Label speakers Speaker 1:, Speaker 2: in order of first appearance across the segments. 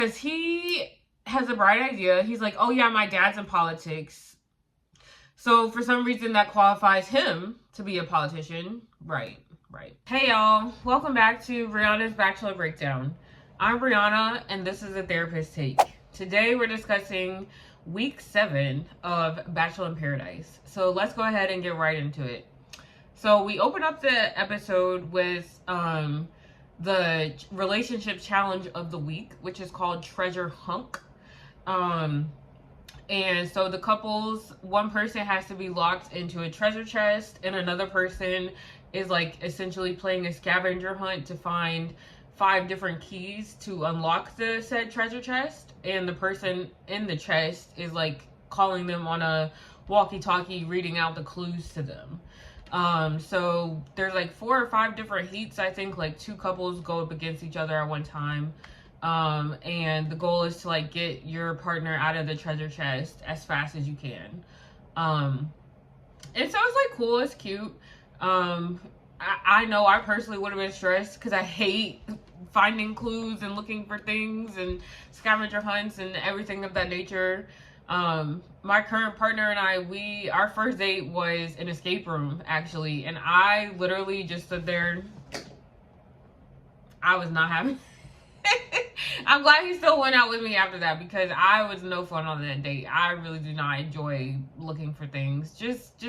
Speaker 1: Because he has a bright idea. He's like, oh yeah, my dad's in politics. So for some reason that qualifies him to be a politician. Right. Hey y'all, welcome back to Brianna's Bachelor Breakdown. I'm Brianna and this is a Therapist Take. Today we're discussing week 7 of Bachelor in Paradise. So let's go ahead and get right into it. So we open up the episode with the relationship challenge of the week, which is called Treasure Hunk. And so the couples, one person has to be locked into a treasure chest and another person is like essentially playing a scavenger hunt to find 5 different keys to unlock the said treasure chest. And the person in the chest is like calling them on a walkie-talkie, reading out the clues to them. So there's like 4 or 5 different heats. I think like 2 couples go up against each other at one time. And the goal is to like get your partner out of the treasure chest as fast as you can. It sounds like cool. It's cute. I know I personally would have been stressed because I hate finding clues and looking for things and scavenger hunts and everything of that nature. My current partner and I, our first date was an escape room actually, and I literally just stood there. I was not having I'm glad he still went out with me after that because I was no fun on that date. I really do not enjoy looking for things. Just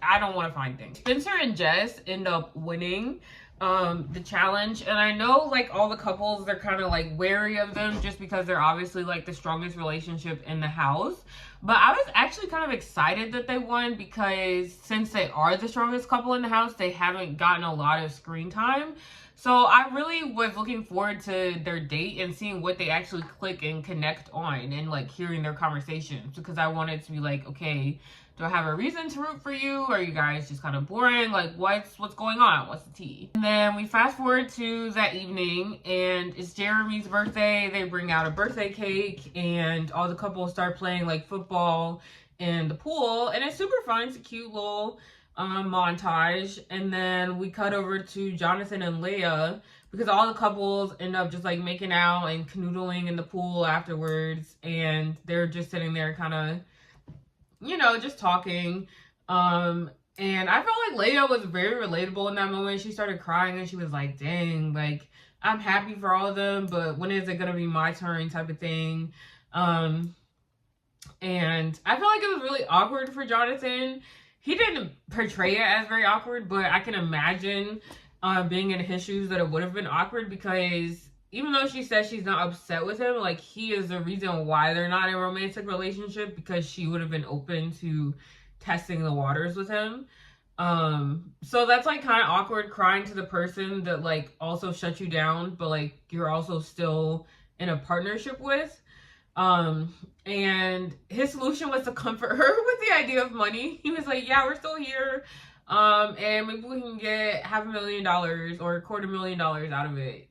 Speaker 1: I don't want to find things. Spencer and Jess end up winning the challenge, and I know like all the couples, they're kind of like wary of them just because they're obviously like the strongest relationship in the house. But I was actually kind of excited that they won because since they are the strongest couple in the house, they haven't gotten a lot of screen time. So I really was looking forward to their date and seeing what they actually click and connect on and like hearing their conversations, because I wanted to be like, okay, do I have a reason to root for you? Are you guys just kind of boring? Like what's going on? What's the tea? And then we fast forward to that evening and it's Jeremy's birthday. They bring out a birthday cake and all the couples start playing like football in the pool, and it's super fun. It's a cute little montage. And then we cut over to Jonathan and Lea because all the couples end up just like making out and canoodling in the pool afterwards, and they're just sitting there kind of, you know, just talking. And I felt like Lea was very relatable in that moment. She started crying and she was like, dang, like I'm happy for all of them, but when is it gonna be my turn type of thing. And I feel like it was really awkward for Jonathan. He didn't portray it as very awkward, but I can imagine being in his shoes that it would have been awkward, because even though she says she's not upset with him, like he is the reason why they're not in a romantic relationship, because she would have been open to testing the waters with him. So that's like kind of awkward, crying to the person that like also shut you down, but like you're also still in a partnership with. And his solution was to comfort her with the idea of money. He was like, yeah, we're still here. And maybe we can get $500,000 or $250,000 out of it.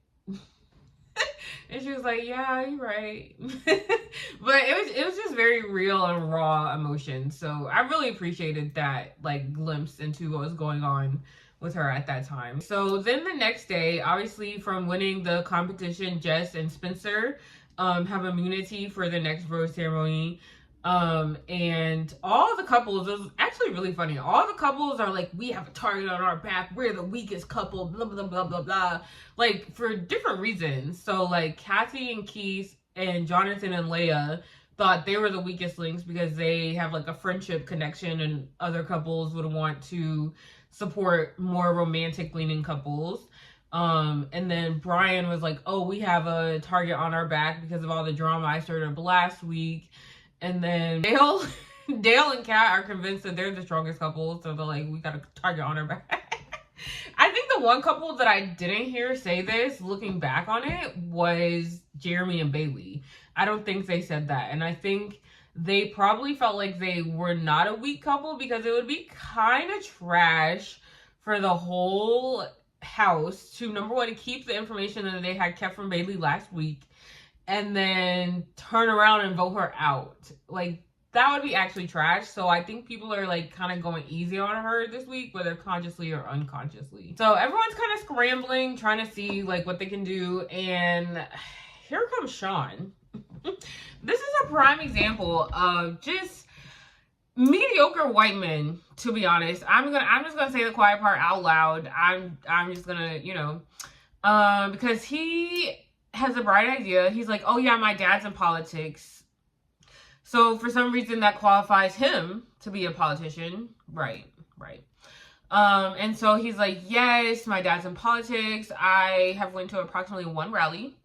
Speaker 1: And she was like, yeah, you're right. But it was just very real and raw emotion. So I really appreciated that like glimpse into what was going on with her at that time. So then the next day, obviously from winning the competition, Jess and Spencer have immunity for the next rose ceremony. And all the couples, it was actually really funny. All the couples are like, we have a target on our back. We're the weakest couple, blah, blah, blah, blah, blah. Like for different reasons. So like Kathy and Keith and Jonathan and Lea thought they were the weakest links because they have like a friendship connection, and other couples would want to support more romantic leaning couples. And then Brian was like, oh, we have a target on our back because of all the drama I started up last week. And then Dale and Kat are convinced that they're the strongest couple, so they're like, we got a target on our back. I think the one couple that I didn't hear say this, looking back on it, was Jeremy and Bailey. I don't think they said that, and I think they probably felt like they were not a weak couple because it would be kind of trash for the whole house to, number one, keep the information that they had kept from Bailey last week and then turn around and vote her out. Like that would be actually trash. So I think people are like kind of going easy on her this week, whether consciously or unconsciously. So everyone's kind of scrambling, trying to see like what they can do. And here comes Sean. This is a prime example of just mediocre white men, to be honest. I'm just gonna say the quiet part out loud. I'm just gonna, you know, because he has a bright idea. He's like, oh yeah, my dad's in politics, so for some reason that qualifies him to be a politician. Right. And so he's like, yes, my dad's in politics. I have went to approximately 1 rally.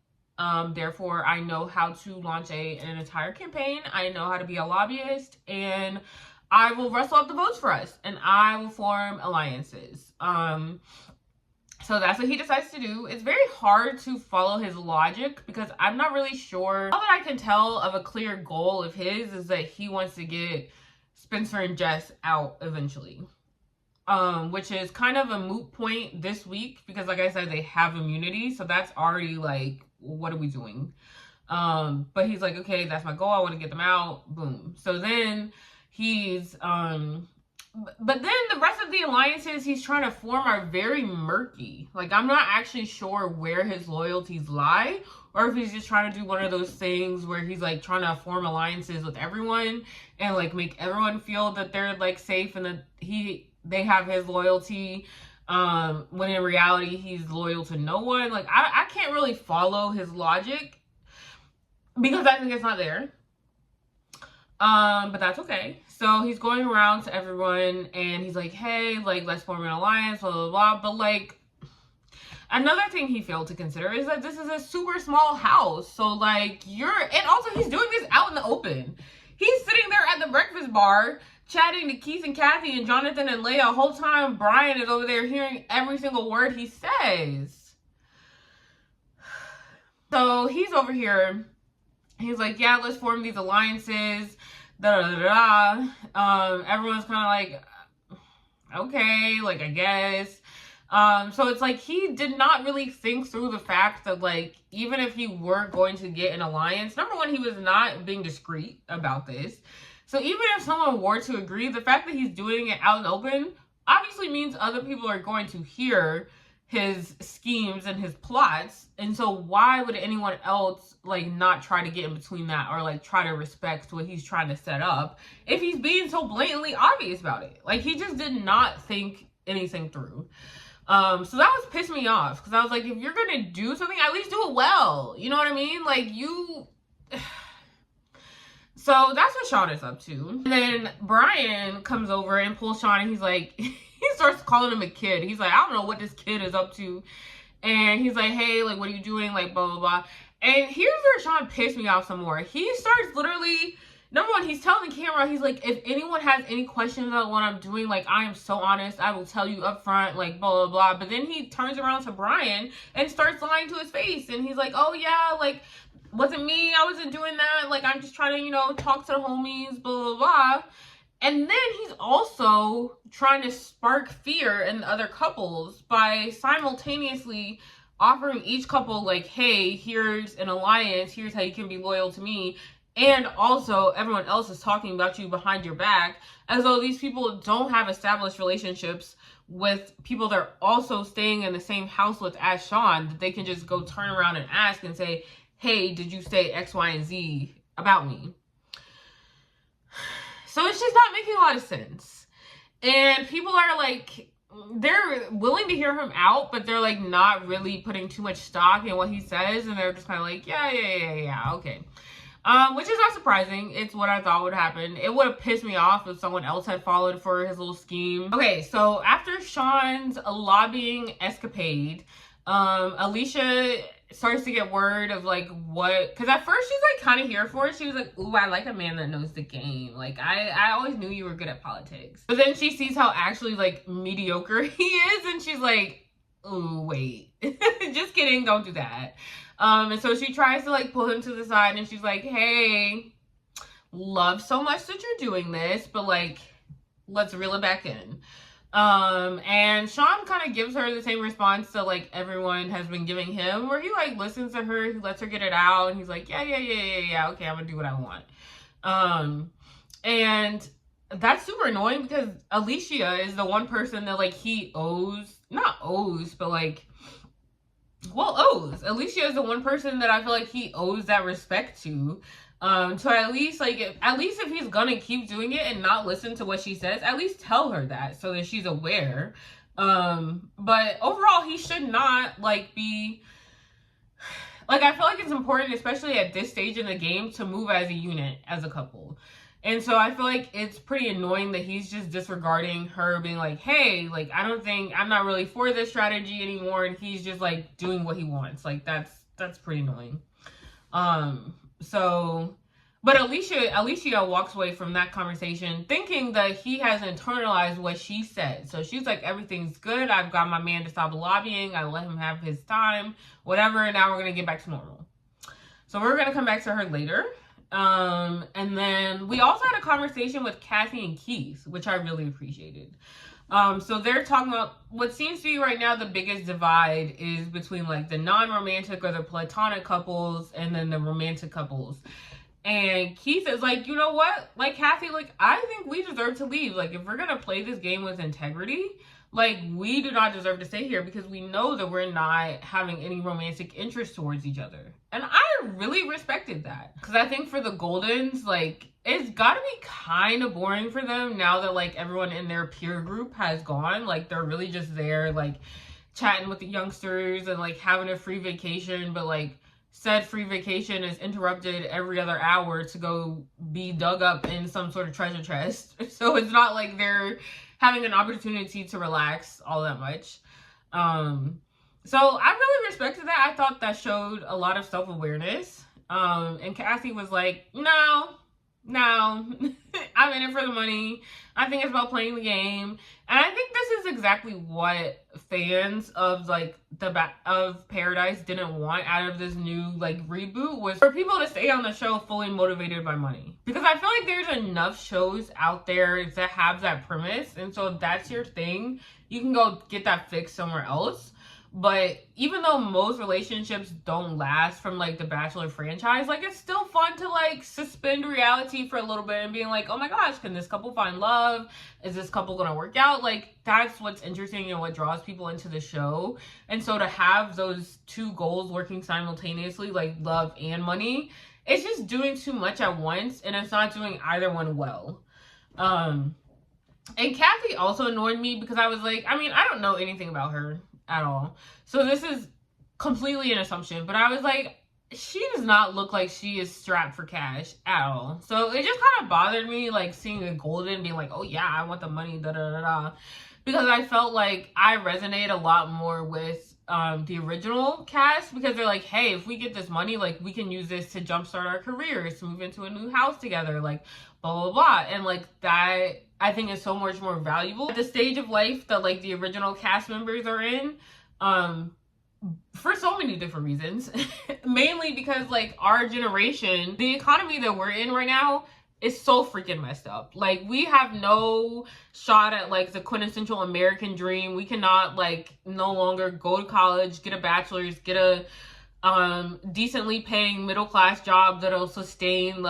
Speaker 1: Therefore, I know how to launch an entire campaign. I know how to be a lobbyist, and I will rustle up the votes for us, and I will form alliances. So that's what he decides to do. It's very hard to follow his logic because I'm not really sure. All that I can tell of a clear goal of his is that he wants to get Spencer and Jess out eventually. Which is kind of a moot point this week because, like I said, they have immunity. So that's already like, what are we doing? But he's like, okay, that's my goal. I want to get them out. Boom. So then he's, but then the rest of the alliances he's trying to form are very murky. Like, I'm not actually sure where his loyalties lie, or if he's just trying to do one of those things where he's like trying to form alliances with everyone and like make everyone feel that they're like safe and that they have his loyalty, when in reality he's loyal to no one. Like, I can't really follow his logic because I think it's not there. But that's okay. So he's going around to everyone and he's like, hey, like, let's form an alliance, blah, blah, blah. But like, another thing he failed to consider is that this is a super small house. So like, and also he's doing this out in the open. He's sitting there at the breakfast bar chatting to Keith and Kathy and Jonathan and Lea the whole time. Brian is over there hearing every single word he says. So he's over here. He's like, yeah, let's form these alliances. Everyone's kind of like, okay, like, I guess. So it's like he did not really think through the fact that, like, even if he were going to get an alliance, number one, he was not being discreet about this. So even if someone were to agree, the fact that he's doing it out in the open obviously means other people are going to hear his schemes and his plots. And so why would anyone else like not try to get in between that or like try to respect what he's trying to set up if he's being so blatantly obvious about it? Like, he just did not think anything through. So that was pissed me off because I was like, if you're gonna do something, at least do it well. You know what I mean? Like, you. So that's what Sean is up to. And then Brian comes over and pulls Sean and he's like, he starts calling him a kid. He's like, I don't know what this kid is up to. And he's like, hey, like, what are you doing? Like, blah, blah, blah. And here's where Sean pissed me off some more. He starts literally, number one, he's telling the camera, he's like, if anyone has any questions about what I'm doing, like, I am so honest, I will tell you up front, like, blah, blah, blah. But then he turns around to Brian and starts lying to his face. And he's like, oh, yeah, like, wasn't me, I wasn't doing that. Like, I'm just trying to, you know, talk to the homies, blah, blah, blah. And then he's also trying to spark fear in the other couples by simultaneously offering each couple, like, hey, here's an alliance, here's how you can be loyal to me. And also, everyone else is talking about you behind your back, as though these people don't have established relationships with people they're also staying in the same house with as Sean, that they can just go turn around and ask and say, hey, did you say X, Y, and Z about me? So it's just not making a lot of sense. And people are like, they're willing to hear him out, but they're like not really putting too much stock in what he says. And they're just kind of like, yeah, okay. Which is not surprising. It's what I thought would happen. It would have pissed me off if someone else had followed for his little scheme. Okay, so after Sean's lobbying escapade, Allyshia starts to get word of like what, because at first she's like kind of here for it. She was like, ooh, I like a man that knows the game. Like, I always knew you were good at politics. But then she sees how actually like mediocre he is, and she's like, ooh, wait. Just kidding, don't do that. And so she tries to like pull him to the side, and she's like, hey, love so much that you're doing this, but like, let's reel it back in. And Sean kind of gives her the same response that like everyone has been giving him, where he like listens to her, he lets her get it out, and he's like, yeah, okay, I'm gonna do what I want. And that's super annoying because Allyshia is the one person that like he owes, not owes, but like well, owes. Allyshia is the one person that I feel like he owes that respect to. To at least if he's gonna keep doing it and not listen to what she says, at least tell her that so that she's aware. But overall, he should not be I feel like it's important, especially at this stage in the game, to move as a unit, as a couple. And so I feel like it's pretty annoying that he's just disregarding her, being like, hey, I'm not really for this strategy anymore. And he's just doing what he wants. That's pretty annoying. But Allyshia walks away from that conversation thinking that he has internalized what she said. So she's like, everything's good. I've got my man to stop lobbying. I let him have his time, whatever. And now we're going to get back to normal. So we're going to come back to her later. And then we also had a conversation with Kathy and Keith, which I really appreciated. So they're talking about what seems to be right now the biggest divide is between the non-romantic or the platonic couples and then the romantic couples. And Keith is like, you know what? Kathy, I think we deserve to leave. If we're going to play this game with integrity, we do not deserve to stay here because we know that we're not having any romantic interest towards each other. And I really respected that. Because I think for the Goldens, it's got to be kind of boring for them now that, everyone in their peer group has gone. They're really just there, chatting with the youngsters and, having a free vacation. But, said free vacation is interrupted every other hour to go be dug up in some sort of treasure chest. So it's not like they're having an opportunity to relax all that much. So I really respected that. I thought that showed a lot of self-awareness. And Kathy was like, no, I'm in it for the money. I think it's about playing the game. And I think this is exactly what fans of of Paradise didn't want out of this new reboot, was for people to stay on the show fully motivated by money. Because I feel like there's enough shows out there that have that premise. And so if that's your thing, you can go get that fixed somewhere else. But even though most relationships don't last from the Bachelor franchise, it's still fun to suspend reality for a little bit and being like, oh my gosh, can this couple find love? Is this couple gonna work out? That's what's interesting and what draws people into the show. And so to have those two goals working simultaneously, love and money, it's just doing too much at once and it's not doing either one well. And Kathy also annoyed me because I was like, I don't know anything about her at all. So this is completely an assumption, but I was like, she does not look like she is strapped for cash at all. So it just kind of bothered me, seeing a Golden being like, oh yeah, I want the money, da da da da. Because I felt like I resonate a lot more with the original cast, because they're like, hey, if we get this money, we can use this to jumpstart our careers, to move into a new house together, blah, blah, blah. And that I think is so much more valuable at the stage of life that the original cast members are in, for so many different reasons. Mainly because our generation, the economy that we're in right now is so freaking messed up. We have no shot at the quintessential American dream. We cannot no longer go to college, get a bachelor's, get a decently paying middle class job that'll sustain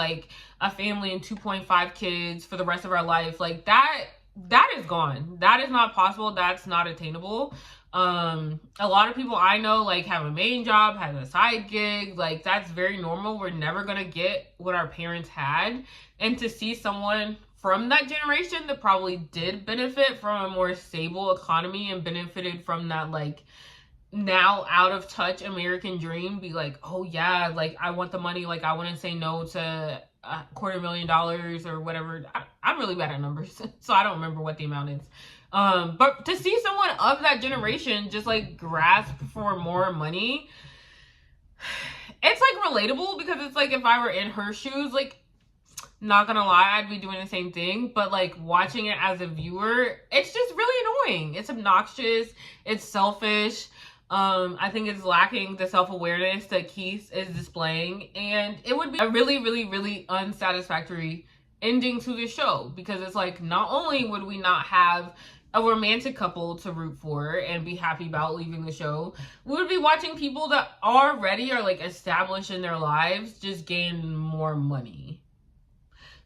Speaker 1: a family and 2.5 kids for the rest of our life. That is gone. That is not possible. That's not attainable. A lot of people I know have a main job, have a side gig. That's very normal. We're never gonna get what our parents had. And to see someone from that generation that probably did benefit from a more stable economy and benefited from that now out of touch American dream be like, oh yeah, I want the money, I wouldn't say no to $250,000 or whatever. I'm really bad at numbers, so I don't remember what the amount is. But to see someone of that generation just grasp for more money, it's relatable, because it's if I were in her shoes, not gonna lie, I'd be doing the same thing. But watching it as a viewer, it's just really annoying. It's obnoxious. It's selfish. I think it's lacking the self-awareness that Keith is displaying, and it would be a really, really, really unsatisfactory ending to the show, because it's not only would we not have a romantic couple to root for and be happy about leaving the show, we would be watching people that already are established in their lives just gain more money.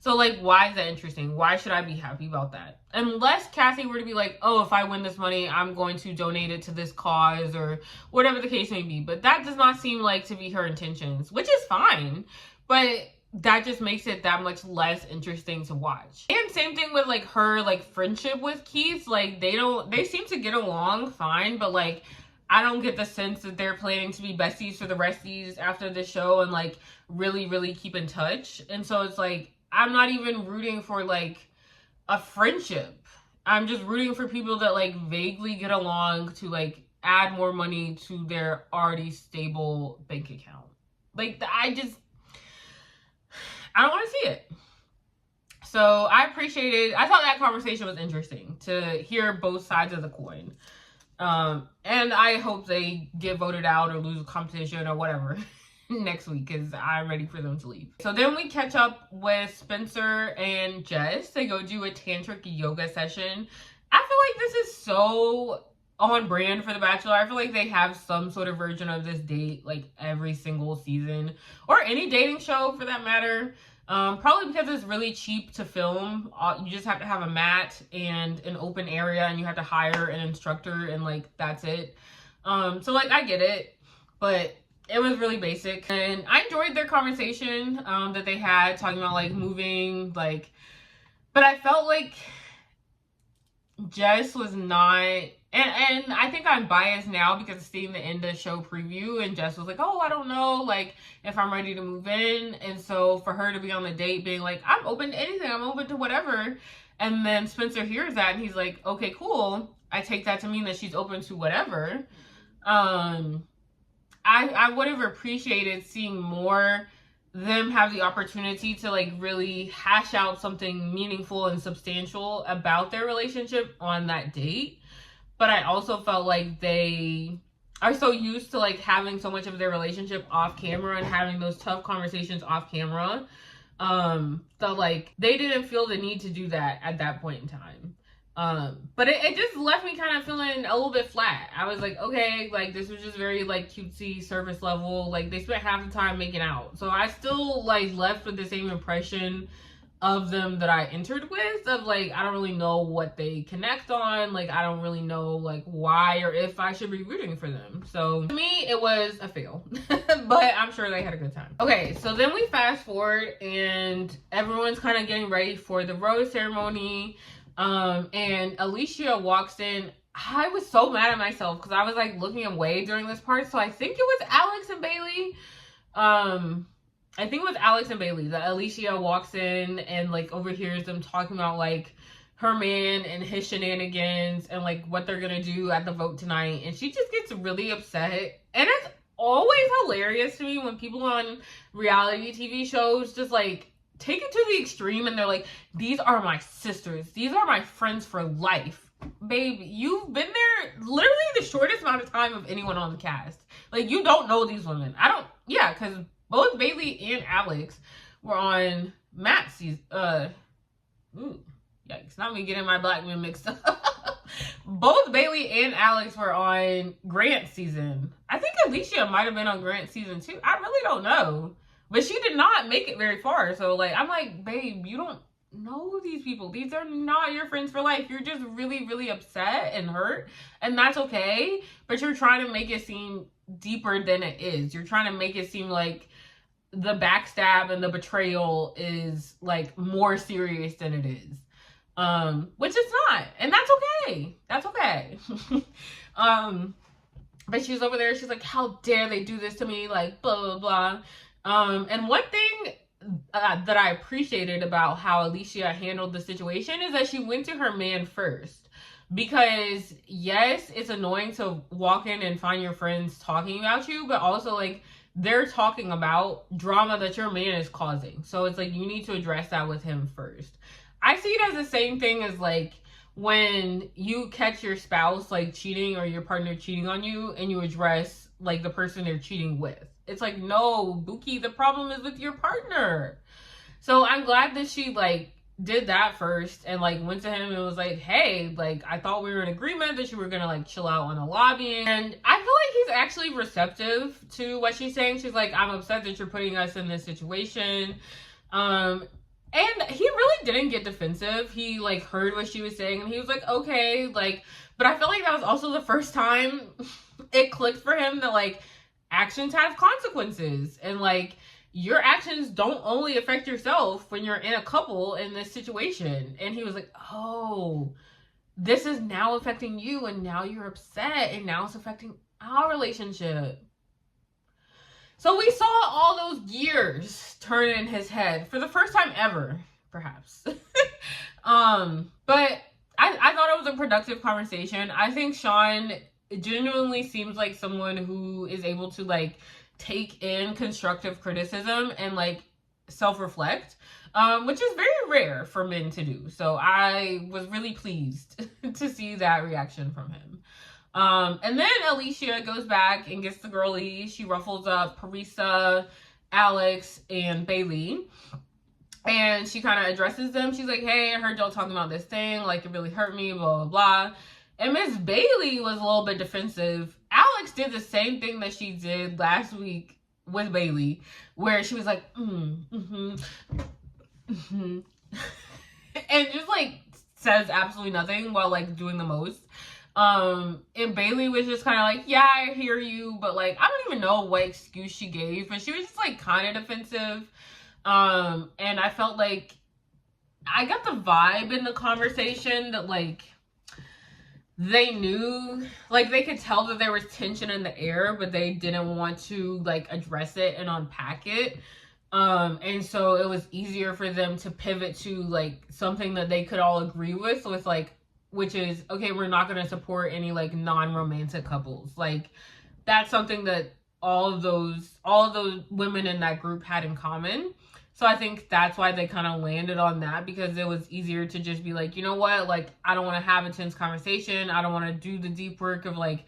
Speaker 1: So, like, why is that interesting? Why should I be happy about that? Unless Cassie were to be like, oh, if I win this money, I'm going to donate it to this cause or whatever the case may be. But that does not seem like to be her intentions, which is fine. But that just makes it that much less interesting to watch. And same thing with, like, her, like, friendship with Keith. Like, they seem to get along fine, but, like, I don't get the sense that they're planning to be besties for the resties after the show and, like, really, really keep in touch. And so it's like, I'm not even rooting for, like, a friendship. I'm just rooting for people that, like, vaguely get along to, like, add more money to their already stable bank account. Like, I don't want to see it. So I thought that conversation was interesting to hear both sides of the coin. And I hope they get voted out or lose a competition or whatever next week, because I'm ready for them to leave. So then we catch up with Spencer and Jess. They go do a tantric yoga session. I feel like this is so on brand for The Bachelor. I feel like they have some sort of version of this date like every single season, or any dating show for that matter. Probably because it's really cheap to film. You just have to have a mat and an open area, and you have to hire an instructor, and like that's it. So like I get it, but it was really basic, and I enjoyed their conversation that they had talking about like moving, like, but I felt like Jess was not, and I think I'm biased now because I've seen the end of show preview, and Jess was like, oh, I don't know, like, if I'm ready to move in. And so for her to be on the date being like, I'm open to anything, I'm open to whatever, and then Spencer hears that and he's like, okay, cool, I take that to mean that she's open to whatever. I would have appreciated seeing more them have the opportunity to like really hash out something meaningful and substantial about their relationship on that date. But I also felt like they are so used to like having so much of their relationship off camera and having those tough conversations off camera, that like they didn't feel the need to do that at that point in time. But it just left me kind of feeling a little bit flat. I was like, okay, like this was just very like cutesy surface level. Like they spent half the time making out. So I still like left with the same impression of them that I entered with, of like, I don't really know what they connect on. Like, I don't really know like why or if I should be rooting for them. So to me, it was a fail, but I'm sure they had a good time. Okay, so then we fast forward and everyone's kind of getting ready for the rose ceremony. And Allyshia walks in. I was so mad at myself because I was like looking away during this part. So I think it was Alex and Bailey. I think it was Alex and Bailey that Allyshia walks in and like overhears them talking about like her man and his shenanigans and like what they're gonna do at the vote tonight. And she just gets really upset. And it's always hilarious to me when people on reality TV shows just like take it to the extreme and they're like, these are my sisters, these are my friends for life. Babe, you've been there literally the shortest amount of time of anyone on the cast. Like, you don't know these women. Because both Bailey and Alex were on Matt's season. Yikes, not me getting my black men mixed up. Both Bailey and Alex were on Grant's season. I think Allyshia might have been on Grant's season too. I really don't know. But she did not make it very far. So, like, I'm like, babe, you don't know these people. These are not your friends for life. You're just really, really upset and hurt. And that's okay. But you're trying to make it seem deeper than it is. You're trying to make it seem like the backstab and the betrayal is, like, more serious than it is. Which it's not. And that's okay. That's okay. But she's over there. She's like, how dare they do this to me? Like, blah, blah, blah. And one thing that I appreciated about how Allyshia handled the situation is that she went to her man first. Because, yes, it's annoying to walk in and find your friends talking about you, but also, like, they're talking about drama that your man is causing. So it's like, you need to address that with him first. I see it as the same thing as, like, when you catch your spouse, like, cheating or your partner cheating on you and you address, like, the person they're cheating with. It's like, no, Buki, the problem is with your partner. So I'm glad that she, like, did that first and, like, went to him and was like, hey, like, I thought we were in agreement that you were gonna, like, chill out on the lobbying. And I feel like he's actually receptive to what she's saying. She's like, I'm upset that you're putting us in this situation. And he really didn't get defensive. He like heard what she was saying and he was like, okay, like, but I feel like that was also the first time it clicked for him that like actions have consequences, and like your actions don't only affect yourself when you're in a couple in this situation. And he was like, oh, this is now affecting you, and now you're upset, and now it's affecting our relationship. So we saw all those gears turn in his head for the first time ever, perhaps. But I thought it was a productive conversation. I think Sean genuinely seems like someone who is able to like take in constructive criticism and like self-reflect, which is very rare for men to do. So I was really pleased to see that reaction from him. And then Allyshia goes back and gets the girlies. She ruffles up Parisa, Alex, and Bailey. And she kind of addresses them. She's like, hey, I heard y'all talking about this thing. Like, it really hurt me, blah, blah, blah. And Miss Bailey was a little bit defensive. Alex did the same thing that she did last week with Bailey, where she was like, and just, like, says absolutely nothing while, like, doing the most. And Bailey was just kind of like, yeah, I hear you, but like, I don't even know what excuse she gave, but she was just like kind of defensive. And I felt like I got the vibe in the conversation that like they knew, like they could tell that there was tension in the air, but they didn't want to like address it and unpack it. And so it was easier for them to pivot to like something that they could all agree with like, which is, okay, we're not going to support any like non-romantic couples. Like that's something that all of those women in that group had in common. So I think that's why they kind of landed on that, because it was easier to just be like, you know what, like I don't want to have a tense conversation. I don't want to do the deep work of like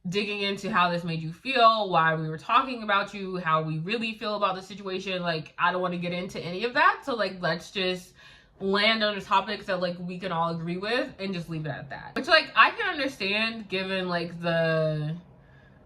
Speaker 1: digging into how this made you feel, why we were talking about you, how we really feel about the situation. Like I don't want to get into any of that. So like let's just land on the topics that like we can all agree with and just leave it at that, which like I can understand given like the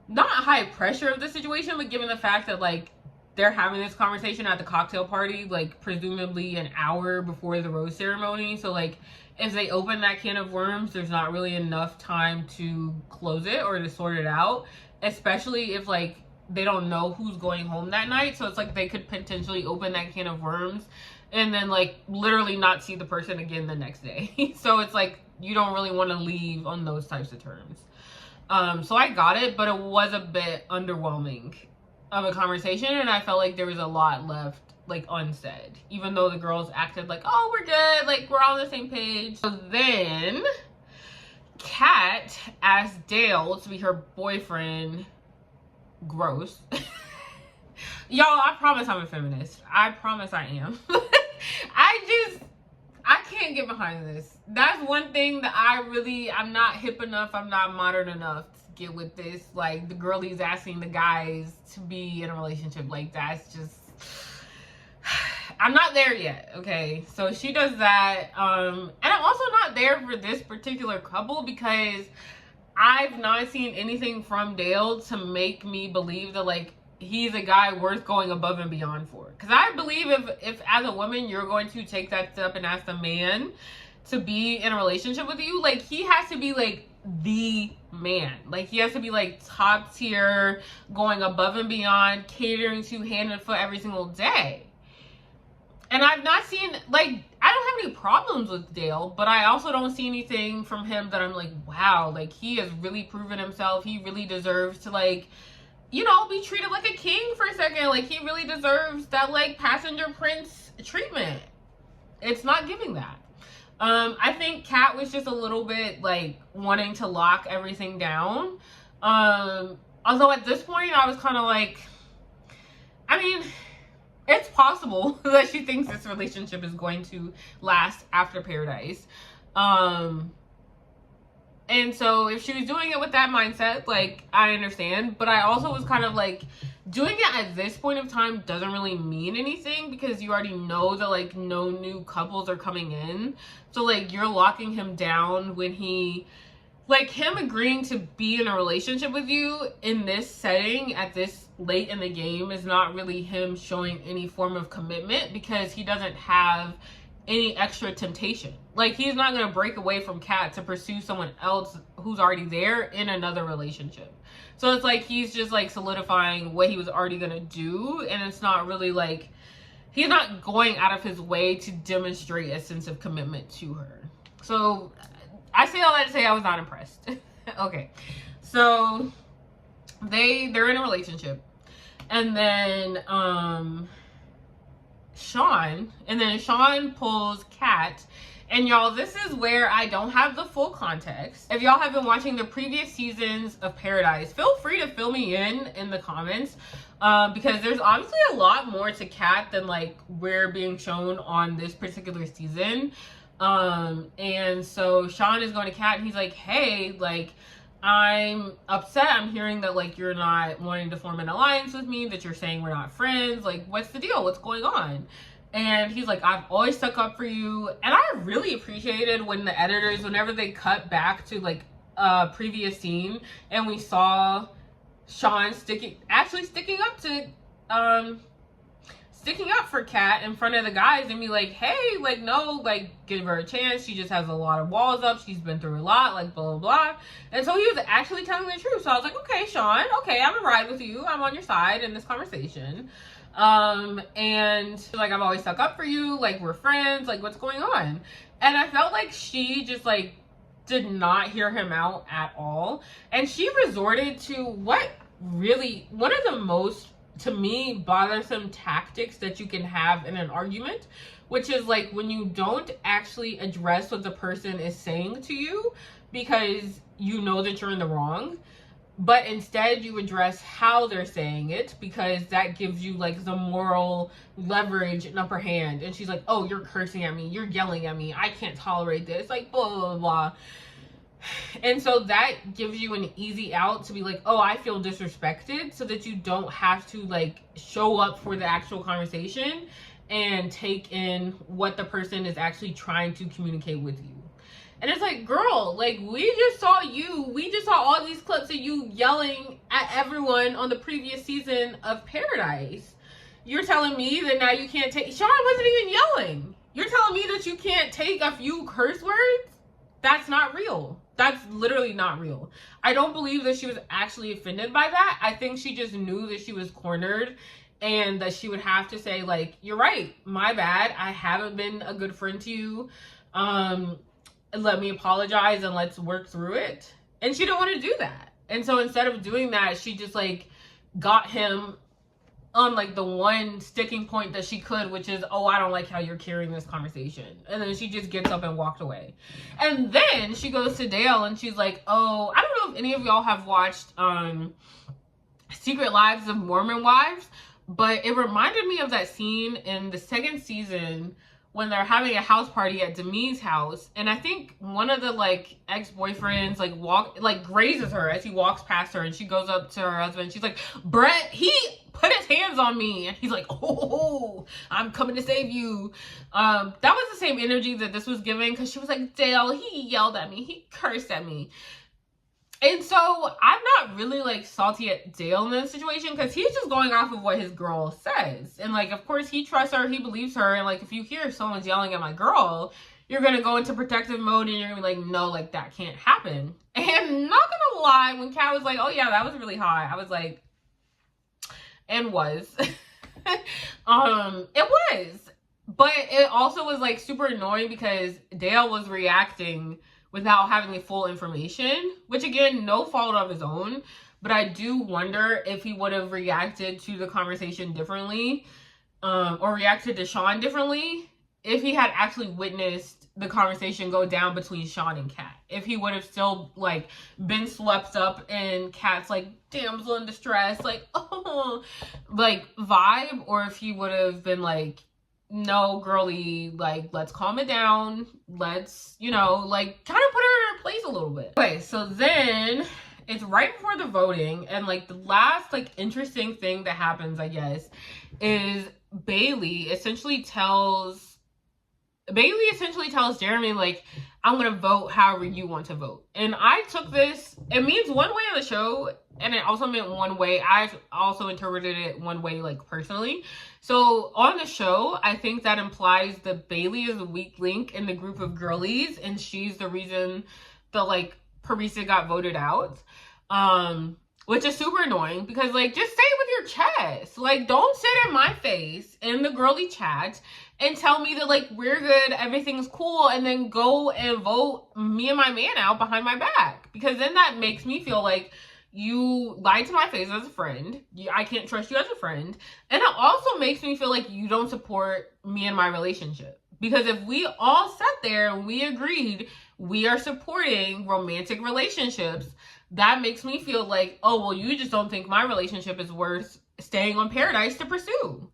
Speaker 1: not high pressure of the situation, but given the fact that like they're having this conversation at the cocktail party, like presumably an hour before the rose ceremony. So like if they open that can of worms, there's not really enough time to close it or to sort it out, especially if like they don't know who's going home that night. So it's like they could potentially open that can of worms and then like literally not see the person again the next day. So it's like you don't really want to leave on those types of terms. So I got it, but it was a bit underwhelming of a conversation, and I felt like there was a lot left like unsaid, even though the girls acted like, oh, we're good, like we're all on the same page. So then Kat asked Dale to be her boyfriend. Gross. Y'all, I promise I'm a feminist. I promise I am. I can't get behind this. That's one thing that I'm not hip enough, I'm not modern enough to get with this. Like the girlies asking the guys to be in a relationship, like that's just, I'm not there yet. Okay, so she does that. And I'm also not there for this particular couple because I've not seen anything from Dale to make me believe that like he's a guy worth going above and beyond for. Because I believe if as a woman you're going to take that step and ask the man to be in a relationship with you, like he has to be like the man. Like he has to be like top tier, going above and beyond, catering to hand and foot every single day. And I've not seen, like, I don't have any problems with Dale, but I also don't see anything from him that I'm like, wow, like he has really proven himself. He really deserves to like, you know, be treated like a king for a second. Like he really deserves that like passenger prince treatment. It's not giving that. I think Kat was just a little bit like wanting to lock everything down. Although at this point I was kind of like, I mean, it's possible that she thinks this relationship is going to last after Paradise. And so if she was doing it with that mindset, like, I understand. But I also was kind of like, doing it at this point of time doesn't really mean anything because you already know that, like, no new couples are coming in. So, like, you're locking him down when he, like, him agreeing to be in a relationship with you in this setting at this late in the game is not really him showing any form of commitment because he doesn't have any extra temptation. Like, he's not going to break away from Kat to pursue someone else who's already there in another relationship. So it's like he's just like solidifying what he was already going to do, and it's not really like he's not going out of his way to demonstrate a sense of commitment to her. So I say all that to say I was not impressed. Okay, so they're in a relationship, and then Sean pulls Kat. And y'all, this is where I don't have the full context. If y'all have been watching the previous seasons of Paradise, feel free to fill me in the comments, because there's obviously a lot more to Kat than like we're being shown on this particular season. And so Sean is going to Kat and he's like, hey, like, I'm upset. I'm hearing that like you're not wanting to form an alliance with me, that you're saying we're not friends. Like, what's the deal? What's going on? And he's like, I've always stuck up for you. And I really appreciated when the editors, whenever they cut back to like a previous scene and we saw Sean sticking up for Kat in front of the guys and be like, hey, like, no, like, give her a chance. She just has a lot of walls up. She's been through a lot, like, blah, blah, blah. And so he was actually telling the truth. So I was like, okay, Sean, okay, I'm gonna ride with you. I'm on your side in this conversation. And like, I've always stuck up for you, like, we're friends, like, what's going on? And I felt like she just like did not hear him out at all, and she resorted to what really one of the most, to me, bothersome tactics that you can have in an argument, which is like when you don't actually address what the person is saying to you because you know that you're in the wrong, but instead you address how they're saying it because that gives you like the moral leverage and upper hand. And she's like, oh, you're cursing at me, you're yelling at me, I can't tolerate this, like, blah, blah, blah, blah. And so that gives you an easy out to be like, oh, I feel disrespected, so that you don't have to like show up for the actual conversation and take in what the person is actually trying to communicate with you. And it's like, girl, like, we just saw all these clips of you yelling at everyone on the previous season of Paradise. You're telling me that now you can't take, Sean wasn't even yelling. You're telling me that you can't take a few curse words? That's not real. That's literally not real. I don't believe that she was actually offended by that. I think she just knew that she was cornered and that she would have to say, like, you're right, my bad, I haven't been a good friend to you. Let me apologize and let's work through it. And she didn't want to do that. And so instead of doing that, she just like got him on like the one sticking point that she could, which is, oh, I don't like how you're carrying this conversation. And then she just gets up and walked away. And then she goes to Dale and she's like, oh, I don't know if any of y'all have watched Secret Lives of Mormon Wives, but it reminded me of that scene in the second season when they're having a house party at Demi's house, and I think one of the like ex-boyfriends like grazes her as he walks past her, and she goes up to her husband. She's like, Brett, he put his hands on me, and he's like, oh, I'm coming to save you. That was the same energy that this was giving, because she was like, Dale, he yelled at me, he cursed at me. And so I'm not really like salty at Dale in this situation, because he's just going off of what his girl says. And like, of course, he trusts her, he believes her. And like, if you hear someone's yelling at my girl, you're going to go into protective mode and you're going to be like, no, like, that can't happen. And not going to lie, when Kat was like, oh yeah, that was really hot, I was like, and was. It was. But it also was like super annoying because Dale was reacting without having the full information, which again, no fault of his own, but I do wonder if he would have reacted to the conversation differently, or reacted to Sean differently if he had actually witnessed the conversation go down between Sean and Kat. If he would have still like been swept up in Kat's like damsel in distress, like, oh, like vibe, or if he would have been like, no, girly, like, let's calm it down. Let's, you know, like, kind of put her in her place a little bit. Okay, so then it's right before the voting, and like the last like interesting thing that happens, I guess, is Bailey essentially tells Bailey essentially tells Jeremy, like, I'm going to vote however you want to vote. And I took this, it means one way on the show, and it also meant one way. I also interpreted it one way, like, personally. So on the show, I think that implies that Bailey is a weak link in the group of girlies, and she's the reason that, like, Parisa got voted out. Which is super annoying because, like, just say it with your chest. Like, don't sit in my face in the girly chat and tell me that, like, we're good, everything's cool, and then go and vote me and my man out behind my back. Because then that makes me feel like you lied to my face as a friend. I can't trust you as a friend. And it also makes me feel like you don't support me and my relationship. Because if we all sat there and we agreed we are supporting romantic relationships, that makes me feel like, oh, well, you just don't think my relationship is worth staying on Paradise to pursue.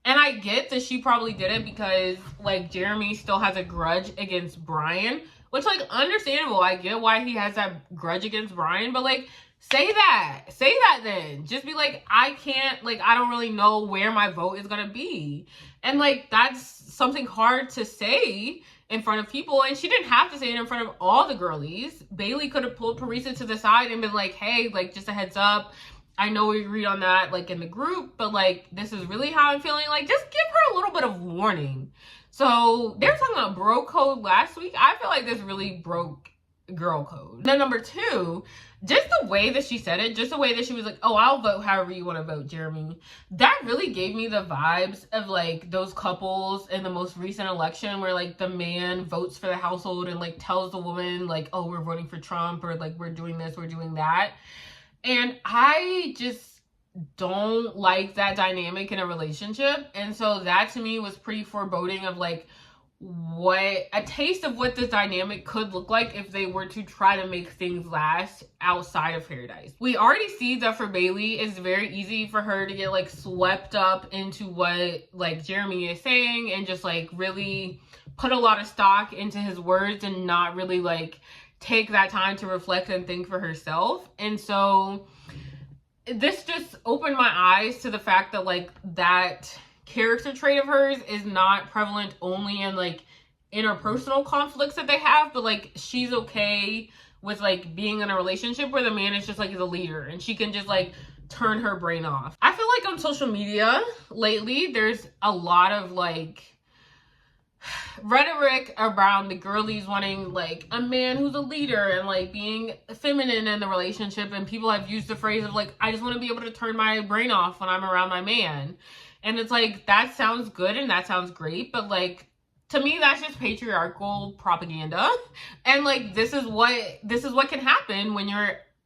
Speaker 1: And I get that she probably did it because, like, Jeremy still has a grudge against Brian, which, like, understandable. I get why he has that grudge against Brian, but, like, say that. Say that then. Just be like, I can't, like, I don't really know where my vote is going to be. And, like, that's something hard to say in front of people, and she didn't have to say it in front of all the girlies. Bailey could have pulled Parisa to the side and been like, hey, like, just a heads up, I know we agreed on that, like, in the group, but, like, this is really how I'm feeling. Like, just give her a little bit of warning. So they were talking about bro code last week. I feel like this really broke girl code. Then number two, just the way that she said it, just the way that she was like, oh, I'll vote however you want to vote, Jeremy. That really gave me the vibes of, like, those couples in the most recent election where, like, the man votes for the household and, like, tells the woman, like, oh, we're voting for Trump, or, like, we're doing this, we're doing that. And I just don't like that dynamic in a relationship. And so that to me was pretty foreboding of, like, what a taste of what this dynamic could look like if they were to try to make things last outside of Paradise. We already see that for Bailey, it's very easy for her to get, like, swept up into what, like, Jeremy is saying and just, like, really put a lot of stock into his words and not really, like, take that time to reflect and think for herself. And so this just opened my eyes to the fact that, like, that character trait of hers is not prevalent only in, like, interpersonal conflicts that they have, but, like, she's okay with, like, being in a relationship where the man is just, like, the leader and she can just, like, turn her brain off. I feel like on social media lately there's a lot of, like, rhetoric around the girlies wanting, like, a man who's a leader and, like, being feminine in the relationship, and people have used the phrase of, like, I just want to be able to turn my brain off when I'm around my man. And it's like, that sounds good and that sounds great, but, like, to me that's just patriarchal propaganda. And, like, this is what can happen when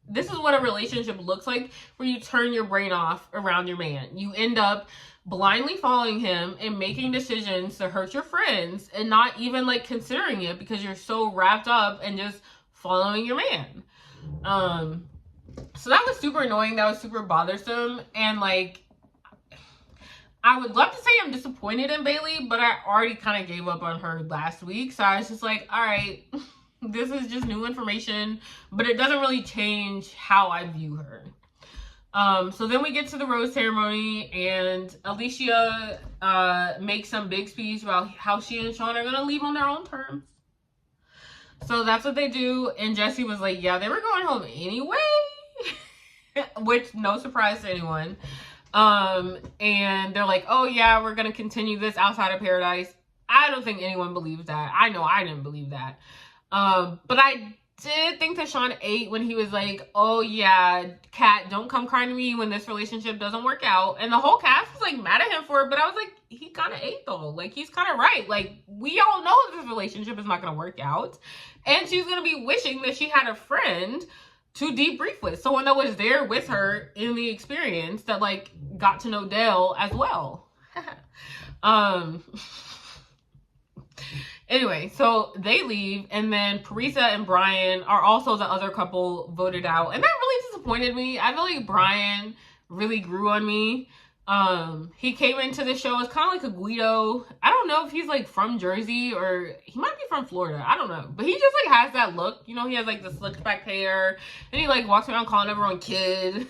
Speaker 1: this is what a relationship looks like where you turn your brain off around your man. You end up blindly following him and making decisions to hurt your friends and not even, like, considering it because you're so wrapped up and just following your man. So that was super annoying. That was super bothersome. And, like, I would love to say I'm disappointed in Bailey, but I already kind of gave up on her last week. So I was just like, all right, this is just new information, but it doesn't really change how I view her. So then we get to the rose ceremony, and Allyshia makes some big speech about how she and Sean are going to leave on their own terms. So that's what they do. And Jesse was like, yeah, they were going home anyway, which no surprise to anyone. And they're like, oh yeah, we're going to continue this outside of Paradise. I don't think anyone believes that. I know I didn't believe that. But I did think that Sean ate when he was like, oh yeah, Kat, don't come crying to me when this relationship doesn't work out. And the whole cast was, like, mad at him for it, but I was like, he kind of ate though. Like, he's kind of right. Like, we all know this relationship is not going to work out. And she's going to be wishing that she had a friend to debrief with. Someone that was there with her in the experience that, like, got to know Dale as well. Anyway, so they leave, and then Parisa and Brian are also the other couple voted out, and that really disappointed me. I feel like Brian really grew on me. He came into the show as kind of like a Guido. I don't know if he's, like, from Jersey or he might be from Florida. I don't know, but he just, like, has that look. You know, he has, like, the slicked back hair, and he, like, walks around calling everyone kid.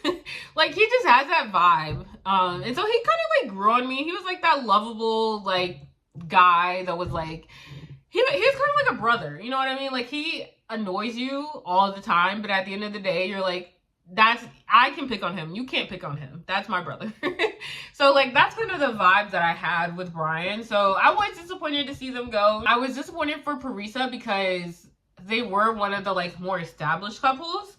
Speaker 1: Like, he just has that vibe. And so he kind of, like, grew on me. He was, like, that lovable, like, guy that was like, he's kind of like a brother, you know what I mean? Like, he annoys you all the time, but at the end of the day, you're like, I can pick on him. You can't pick on him. That's my brother. So, like, that's kind of the vibes that I had with Brian. So, I was disappointed to see them go. I was disappointed for Parisa because they were one of the, like, more established couples.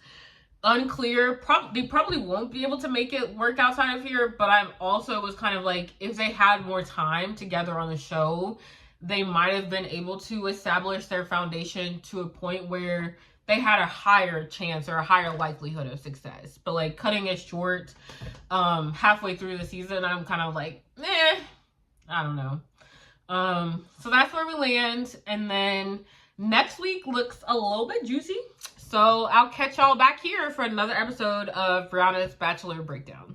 Speaker 1: Unclear. They probably won't be able to make it work outside of here, but I also was kind of like, if they had more time together on the show, they might have been able to establish their foundation to a point where they had a higher chance or a higher likelihood of success. But like cutting it short halfway through the season, I'm kind of like, I don't know. So that's where we land. And then next week looks a little bit juicy. So I'll catch y'all back here for another episode of Brianna's Bachelor Breakdown.